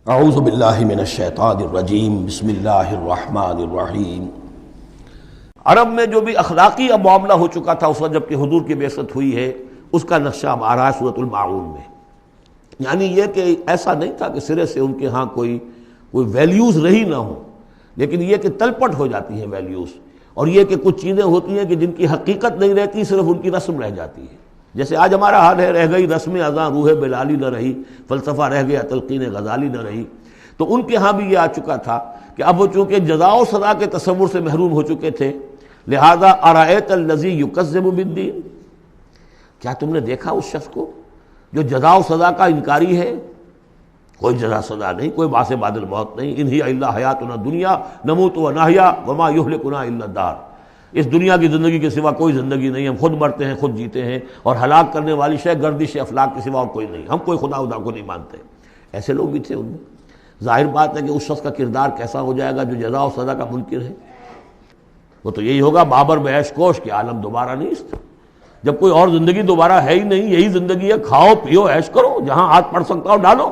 اعوذ باللہ من الشیطان الرجیم بسم اللہ الرحمن الرحیم۔ عرب میں جو بھی اخلاقی اب معاملہ ہو چکا تھا اس وقت جب کہ حضور کی بعثت ہوئی ہے، اس کا نقشہ اب آ رہا ہے سورۃ الماعون میں۔ یعنی یہ کہ ایسا نہیں تھا کہ سرے سے ان کے ہاں کوئی ویلیوز رہی نہ ہو، لیکن یہ کہ تلپٹ ہو جاتی ہیں ویلیوز، اور یہ کہ کچھ چیزیں ہوتی ہیں کہ جن کی حقیقت نہیں رہتی، صرف ان کی رسم رہ جاتی ہے۔ جیسے آج ہمارا حال ہے، رہ گئی رسم اذاں روح بلالی نہ رہی، فلسفہ رہ گیا تلقین غزالی نہ رہی۔ تو ان کے ہاں بھی یہ آ چکا تھا کہ اب وہ چونکہ جزا و سزا کے تصور سے محروم ہو چکے تھے، لہذا ارأیت الذی یکذب بالدین، کیا تم نے دیکھا اس شخص کو جو جزا و سزا کا انکاری ہے؟ کوئی جزا سزا نہیں، کوئی باعث بعد الموت نہیں، ان ہی الا حیاتنا الدنیا نموت و نحیا وما یہلکنا الا الدار۔ اس دنیا کی زندگی کے سوا کوئی زندگی نہیں، ہم خود مرتے ہیں خود جیتے ہیں، اور ہلاک کرنے والی شے گردش افلاک کے سوا اور کوئی نہیں، ہم کوئی خدا کو نہیں مانتے۔ ایسے لوگ بھی تھے ان میں۔ ظاہر بات ہے کہ اس شخص کا کردار کیسا ہو جائے گا جو جزا و سزا کا منکر ہے؟ وہ تو یہی ہوگا بابر میں عیش کوش کہ عالم دوبارہ نہیں اس طرح۔ جب کوئی اور زندگی دوبارہ ہے ہی نہیں، یہی زندگی ہے، کھاؤ پیو عیش کرو، جہاں ہاتھ پڑ سکتا ہو ڈالو،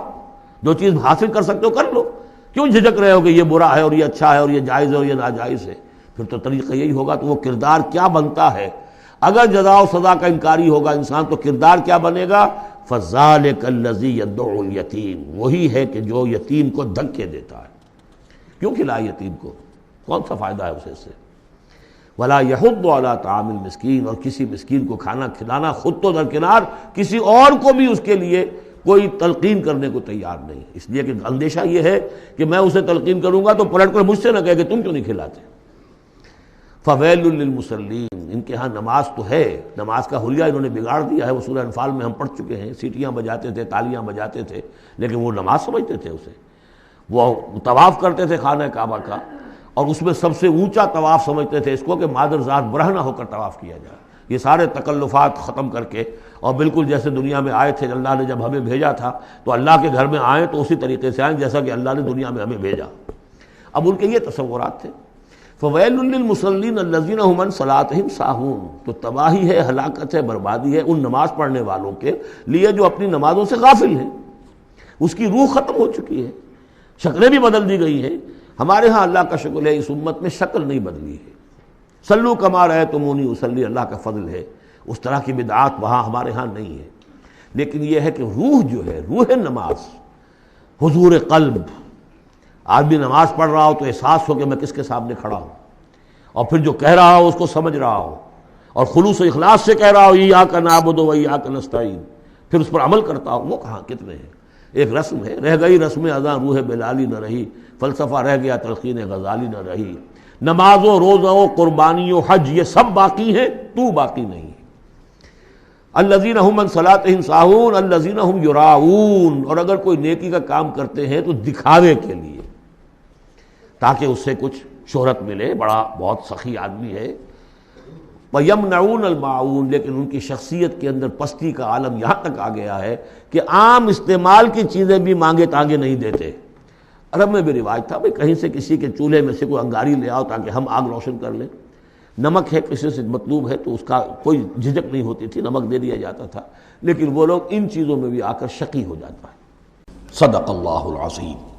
جو چیز حاصل کر سکتے ہو کر لو، کیوں جھجک رہے ہو کہ یہ برا ہے اور یہ اچھا ہے اور یہ جائز ہے اور یہ ناجائز ہے؟ پھر تو طریقہ یہی ہوگا۔ تو وہ کردار کیا بنتا ہے اگر جزا و سزا کا انکاری ہوگا انسان، تو کردار کیا بنے گا؟ فَذَلِكَ الَّذِي يَدُعُّ الْيَتِيمَ، وہی ہے کہ جو یتیم کو دھکے دیتا ہے۔ کیوں کھلائے یتیم کو؟ کون سا فائدہ ہے اسے اس سے؟ وَلَا يَحُضُّ عَلَىٰ طَعَامِ الْمِسْكِينِ، اور کسی مسکین کو کھانا کھلانا خود تو درکنار، کسی اور کو بھی اس کے لیے کوئی تلقین کرنے کو تیار نہیں، اس لیے کہ اندیشہ یہ ہے کہ میں اسے تلقین کروں گا تو پلٹ کر مجھ سے نہ کہے کہ تم کیوں نہیں کھلاتے۔ فَوَيْلٌ لِّلْمُصَلِّينَ، ان کے ہاں نماز تو ہے، نماز کا حلیہ انہوں نے بگاڑ دیا ہے۔ وہ سورہ انفال میں ہم پڑھ چکے ہیں، سیٹیاں بجاتے تھے، تالیاں بجاتے تھے، لیکن وہ نماز سمجھتے تھے اسے۔ وہ طواف کرتے تھے خانہ کعبہ کا، اور اس میں سب سے اونچا طواف سمجھتے تھے اس کو کہ مادر ذات برہنہ ہو کر طواف کیا جائے۔ یہ سارے تکلفات ختم کر کے، اور بالکل جیسے دنیا میں آئے تھے، اللہ نے جب ہمیں بھیجا تھا تو اللہ کے گھر میں آئیں تو اسی طریقے سے آئیں جیسا کہ اللہ نے دنیا میں ہمیں بھیجا۔ اب ان کے یہ تصورات تھے۔ فَوَيْلٌ لِّلْمُصَلِّينَ الَّذِينَ هُمْ عَنْ صَلَاتِهِمْ سَاهُونَ، تو تباہی ہے، ہلاکت ہے، بربادی ہے ان نماز پڑھنے والوں کے لیے جو اپنی نمازوں سے غافل ہیں۔ اس کی روح ختم ہو چکی ہے، شکلیں بھی بدل دی گئی ہیں۔ ہمارے ہاں اللہ کا شکر ہے اس امت میں شکل نہیں بدلی ہے۔ صلو کما رأیتمونی اصلی، اللہ کا فضل ہے، اس طرح کی بدعات وہاں ہمارے ہاں نہیں ہے۔ لیکن یہ ہے کہ روح جو ہے، روح نماز، حضور قلب، آدمی نماز پڑھ رہا ہو تو احساس ہو کہ میں کس کے سامنے کھڑا ہوں، اور پھر جو کہہ رہا ہو اس کو سمجھ رہا ہو، اور خلوص و اخلاص سے کہہ رہا ہو ایاک نعبد و ایاک نستعین، پھر اس پر عمل کرتا ہو، وہ کہاں کتنے ہیں؟ ایک رسم ہے، رہ گئی رسم اذاں روح بلالی نہ رہی، فلسفہ رہ گیا تلقین غزالی نہ رہی، نماز و روزہ و قربانی و حج یہ سب باقی ہیں، تو باقی نہیں۔ الذین هم عن صلاتهم ساہون الذین هم یراؤون، اور اگر کوئی نیکی کا کام کرتے ہیں تو دکھاوے کے لیے، تاکہ اس سے کچھ شہرت ملے، بڑا بہت سخی آدمی ہے۔ وَيَمْنَعُونَ الْمَاعُونَ، لیکن ان کی شخصیت کے اندر پستی کا عالم یہاں تک آ گیا ہے کہ عام استعمال کی چیزیں بھی مانگے تانگے نہیں دیتے۔ عرب میں بھی رواج تھا بھئی کہیں سے کسی کے چولہے میں سے کوئی انگاری لے آؤ تاکہ ہم آگ روشن کر لیں، نمک ہے کسی سے مطلوب ہے تو اس کا کوئی جھجک نہیں ہوتی تھی، نمک دے دیا جاتا تھا۔ لیکن وہ لوگ ان چیزوں میں بھی آ کر شقی ہو جاتا ہے۔ صدق اللہ العظیم۔